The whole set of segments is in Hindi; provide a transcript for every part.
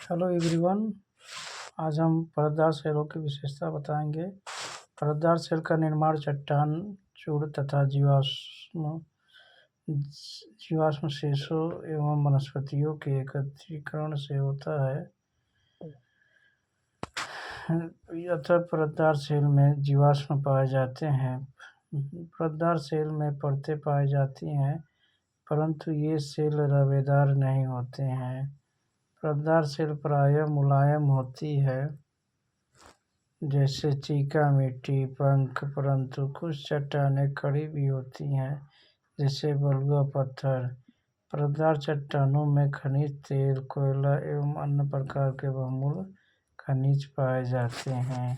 Hello everyone. आज हम परतदार शैलों की विशेषता बताएंगे। परतदार शैल का निर्माण चट्टान, चूर्ण तथा जीवाश्म शेषों एवं वनस्पतियों के एकत्रीकरण से होता है। अतः परतदार शैल में जीवाश्म पाए जाते हैं। परतदार शैल में परतें पाई जाती हैं, परंतु ये शैल रवेदार नहीं होते हैं। परतदार शैल प्रायः मुलायम होती है, जैसे चीका मिट्टी, पंख, परंतु कुछ चट्टानें खड़ी भी होती हैं, जैसे बलुआ पत्थर। परतदार चट्टानों में खनिज तेल, कोयला एवं अन्य प्रकार के बहुमूल्य खनिज पाए जाते हैं।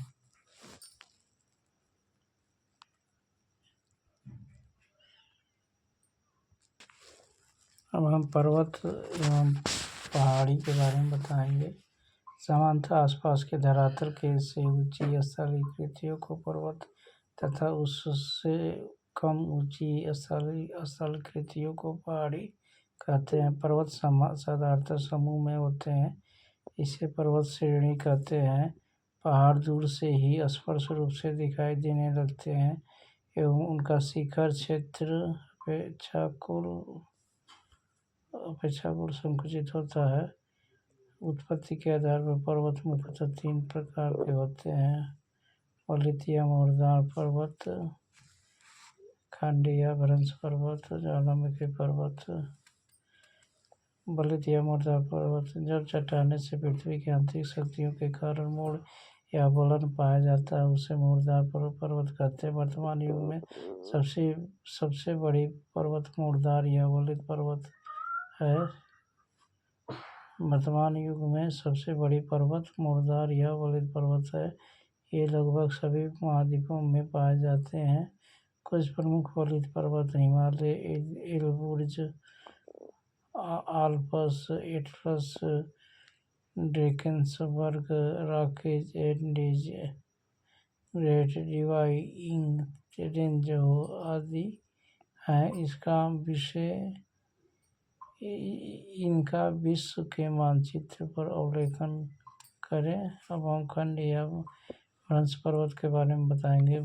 अब हम पर्वत एवं पहाड़ी के बारे में बताएंगे। सामान्यतः आसपास के धरातल के से ऊंची स्थलीय कृतियों को पर्वत तथा उससे कम ऊंची स्थलीय कृतियों को पहाड़ी कहते हैं। पर्वत साधारणतः समूह में होते हैं, इसे पर्वत श्रेणी कहते हैं। पहाड़ दूर से ही स्पष्ट रूप से दिखाई देने लगते हैं एवं उनका शिखर क्षेत्र अपेक्षाकृत संकुचित होता है। उत्पत्ति के आधार पर पर्वत मुख्यतः 3 प्रकार के होते हैं: वलित या मुर्दार पर्वत, खंडीय भ्रंश पर्वत, ज्वालामुखी पर्वत। वलित या मुर्दार पर्वत: जब चट्टाने से पृथ्वी की आंतरिक शक्तियों के कारण मोड़ या वलन पाया जाता है, उसे मुर्दार पर्वत कहते हैं। वर्तमान युग में सबसे बड़ी पर्वत मुर्दार या वलित पर्वत है। वर्तमान युग में सबसे बड़ी पर्वत मुर्दार या वलित पर्वत है। ये लगभग सभी महाद्वीपों में पाए जाते हैं। कुछ प्रमुख वलित पर्वत Himalaya, Elbrus, Alps, Atlas, Drakensberg, Rockies Andes, Great Dividing Range आदि हैं। इनका विश्व के मानचित्र पर अवलोकन करें। अब हम खंड या भ्रंश पर्वत के बारे में बताएंगे।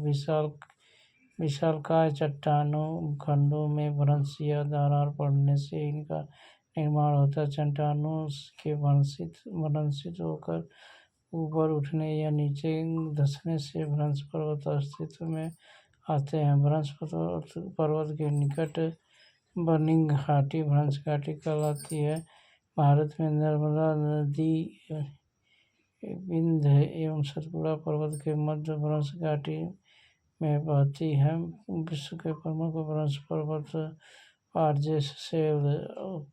विशालकाय चट्टानों खंडों में भ्रंश या दरार पड़ने से इनका निर्माण होता है। चट्टानों के भ्रंशित होकर ऊपर उठने या नीचे धंसने से भ्रंश पर्वत अस्तित्व में आते हैं। भ्रंश पर्वत के निकट बर्निंग घाटी भ्रंश घाटी कहलाती है। भारत में नर्मदा नदी विंध्य एवं सतपुड़ा पर्वत के मध्य भ्रंश घाटी में बहती है। विश्व के प्रमुख भ्रंश पर्वत आर्जेस शैल,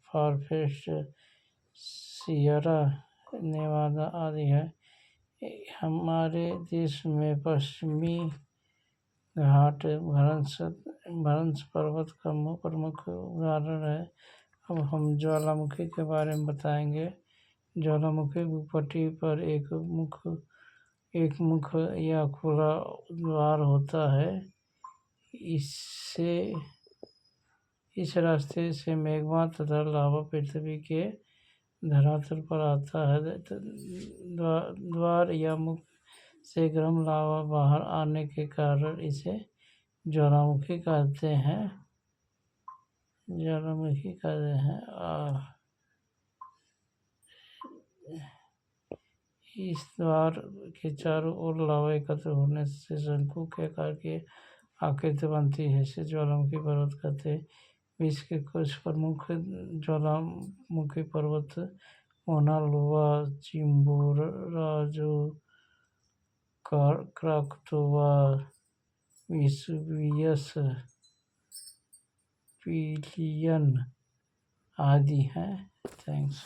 फारफेस्ट, सियरा नेवादा आदि है। हमारे देश में पश्चिमी घाट भ्रंश पर्वत का प्रमुख उदाहरण है। अब हम ज्वालामुखी के बारे में बताएंगे। ज्वालामुखी भूपटल पर एक मुख या खुला द्वार होता है। इस रास्ते से मैग्मा तथा लावा पृथ्वी के धरातल पर आता है। द्वार या मुख से गर्म लावा बाहर आने के कारण इसे ज्वालामुखी कहते हैं। इस द्वार के चारों ओर लावा एकत्र होने से शंकु के आकार की आकृति बनती है। इसे ज्वालामुखी पर्वत कहते हैं। विश्व के कुछ प्रमुख ज्वालामुखी पर्वत मोना लोआ, चिम्बोराजो, क्राकतोआ, वेसुवियस, पिलियन आदि हैं। थैंक्स।